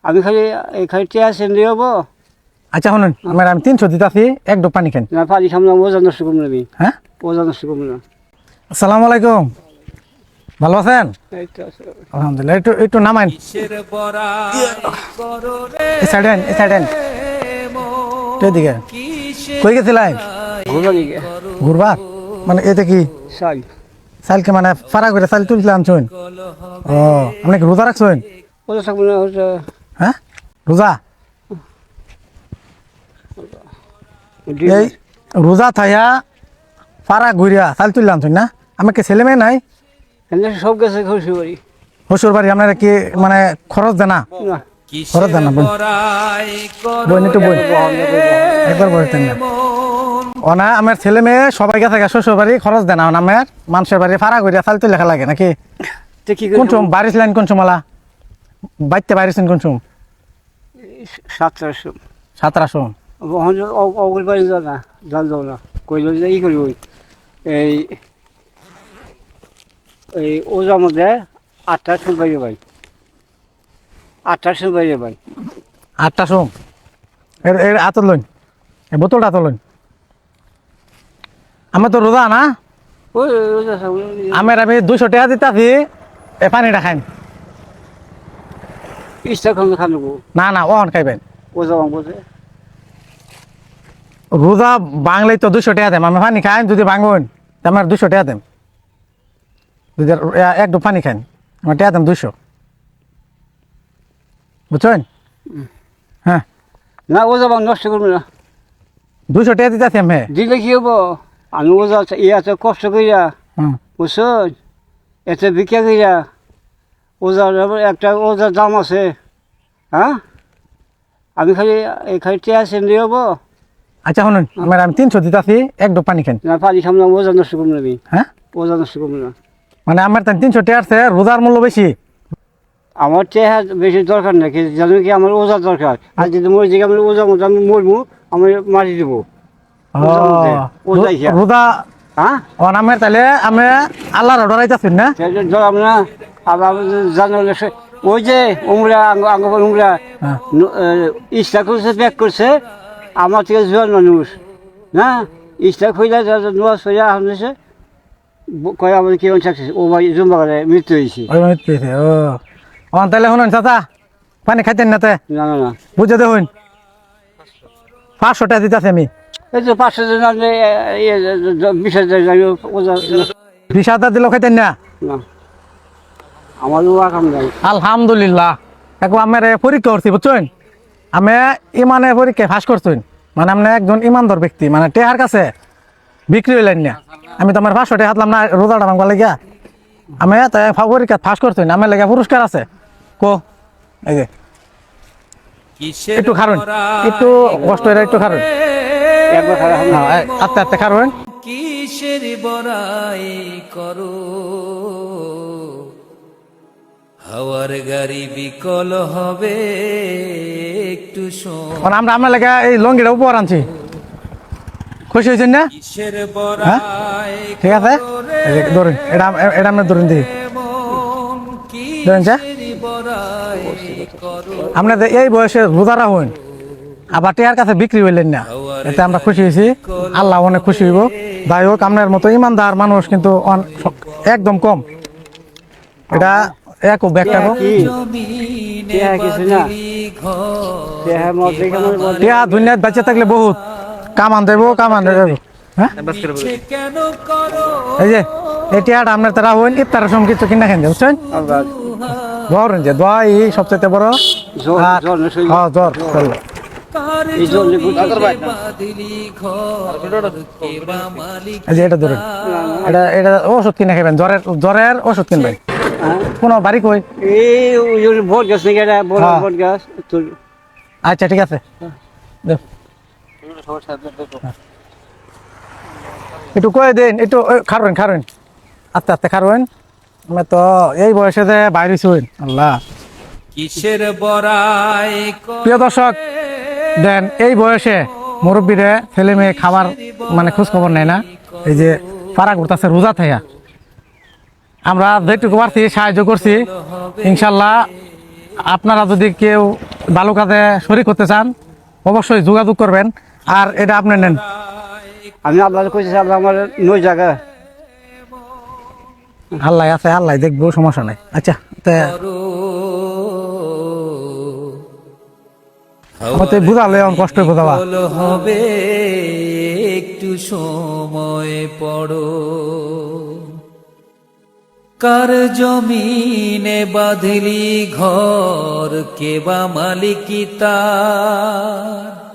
আমি খালি টিয়া সেন্দি হবো। আচ্ছা শুনুন, আমি 300 দিতেছি, এক ডোব পানি খান। না পানি খাম না, ওজন নষ্ট করবো না আমি। হ্যাঁ, ওজন নষ্ট করবো না। আসসালামু আলাইকুম, ভালো আছেন? এই তো আছে। আলহামদুলিল্লাহ। একটু নামাইন, এই সাইডেন এদিকে। কই গেছিলেন? ঘুরবা দিকে ঘুরবা? মানে এতে কি সাই চাইলকে মানে ফাড়া করে চাইল তুলতে আনছেন? ও, আপনি কি রোজা রাখছেন? ওজন থাকবো না হচ্ছে। হ্যাঁ, রোজা। এই রোজা থাইয়া ফাড়া ঘুরিয়া চাইল তুলতে আনছেন না? আমাকে ছেলে মেয়ে নাই? সব গেছে খুশি করি শ্বশুর বাড়ি আপনারা কি মানে খরচ দেন না? না। খরচ দেন না? বোন একটু বোন একবার বলতেন না। ও না, আমার ছেলে মেয়ে সবাই গেছে শ্বশুর বাড়ি, খরচ দেন না আমার মানুষের বাড়ি ফাড়া ঘুরিয়া চাইল তুলে লেখা লাগে নাকি? তো কি কোন সময় বাড়ির ছিলেন? কোন সময়লা বাইতে বাইরেছেন? কোন সময়? 700 1700। অগুল বাড়ি যাও না, যাও না, কইল যে ই করি ওই এই ওজার মধ্যে 8টার সময় বাইরে ভাই, 8টার সময় বাইরে ভাই। 8টার সময় এর আতর লইন, এই বোতলটা আতর লইন। আমার তো রোজা না, ওই আমি 200 টাকা দিতেছি, এ পানিটা খাইন। ইচ্ছা খান নেবো না ওহন খাইবেন। ওজা বলছে রোজা বাংলায় তো 200 টাকা দেম, আমি পানি খাইন যদি ভাঙুন আমার 200 টাকা দেম। যদি এক ডুব পানি খাইন আমার টাকা দেম 200, বুঝছেন? হ্যাঁ, না ওজা নষ্ট করবো না, 200 টাকা দিতেছি আমি। দিলে কি হবো? আমি ওজা এত কষ্ট করিয়া, বুঝছেন, এত বিক্রিয়া করিয়া ওজার একটা ওজার দাম আছে। হ্যাঁ, আমি খালি টিয়া সেন্দি হবো। আচ্ছা শুনুন, আমি 300 দিতেছি, এক ডুব পানি খাইন। না পানি খাম না, ওজা নষ্ট করবো না আমি। হ্যাঁ, ওজা নষ্ট করবো না। মানে আমার 300 টাকা আছে, রোজার মূল্য বেশি। আমার টেহা বেশি দরকার নাকি, জানো কি আমার ওজা দরকার। আর যদি মরে দিকে আমি ওজা মতো আমি মরবো, আমি মারি দেবো রোজা। হ্যাঁ, আমার তাহলে আমি আল্লাহর অর্ডার আইতাছি না? ধরাম না। আবার জানো ওই যে উমরা উমরা ইস্টা করছে, ব্যাক করছে আমার থেকে জোয়ান মানুষ না, ইস্টা খুঁজলে নোয়াজ হয়ে আসছে কয় আমাদের কেমন সাকসেস ও ভাই জুম্বা করে মৃত্যু হয়েছে। ও তাহলে শুনুন চাচা, পানি খাইতেন না? না না না, বুঝে দেখুন 500 টাকা দিতেছি আমি। এই তো 500 জন 20,000 দিলেও খাইতেন না? না, আমার ওয়া কাম নাই। আলহামদুলিল্লাহ। এখন আমার পরীক্ষা করছি, বুঝছেন, আমি ইমানের পরীক্ষায় ফাঁস করছেন, মানে আপনি একজন ইমানদার ব্যক্তি, মানে টেহার কাছে বিক্রি হইলেন না। আমি তো আমার 500 টাকা হাতলাম না রোজাটা ভাঙবার লাগিয়া, আমি তাই পরীক্ষা ফাঁস করছেন, আমার লেগে পুরস্কার আছে। কো এই যে একটু খারুন, একটু কষ্ট হয়ে একটু খারুন, আস্তে আস্তে খারুন। কিসের বড়াই করো, হাওয়ার গাড়ি বিকল হবে একটু শোন। আমরা আপনার লেগে এই লঙ্গিটা উপহার আনছি, খুশি হয়েছেন না? কিসের বড়াই ঠিক আছে, ধরুন এটা, এটা আমরা ধরুন দিই, ধরুন আপনাদের এই বয়সে রোজা রাখুন, আবার টেয়ার কাছে বিক্রি হইলেন না, এতে আমরা খুশি হয়েছি, আল্লাহ অনেক খুশি হইব। যাই হোক, আপনার মতো ইমানদার মানুষ কিন্তু একদম কম। এটা এক ব্যাখ্যা দুনিয়ায় বেঁচে থাকলে বহুত কামান দেব, কামান দেব। হ্যাঁ, এই যে এটা আপনার তারা হইন ইফতারের সময় কিছু কিনা খেন, বুঝছেন? ধরেন যে দোয়া এই সবচেয়ে বড় জ্বর। এটা ধরেন, এটা ওষুধ কিনে খাবেন, জ্বরের ওষুধ কিনবেন। কোন বাড়ি কই? এই বট গাছ নাকি এটা, বট গাছ। আচ্ছা ঠিক আছে, একটু কয়ে দিন, একটু খারুন আস্তে আস্তে খারুন। আমি তো এই বয়সে যে বাইরে হইন। আল্লাহ, কিসের বড়াই। প্রিয় দর্শক, দেন এই বয়সে মুরব্বীরে ছেলে মেয়ে খাবার মানে খোঁজ খবর নেয় না, এই যে পাড়া ঘুরতেছে রোজা থাইয়া। আমরা যেটুকু পারছি সাহায্য করছি, ইনশাল্লাহ আপনারা যদি কেউ ভালো কাজে শরীর করতে চান অবশ্যই যোগাযোগ করবেন। আর এটা আপনি নেন। আমি আপনার কইছি আল্লাহ আমার নই জায়গা আল্লাহ আছে, আল্লাহ দেখবো, সমস্যা নাই। আচ্ছা আমার তো বুঝালে এখন কষ্ট বোঝাবা। বিকল হবে একটু সময় পড়ো, কার জমিনে বাঁধলি ঘর, কে বা মালিক তার,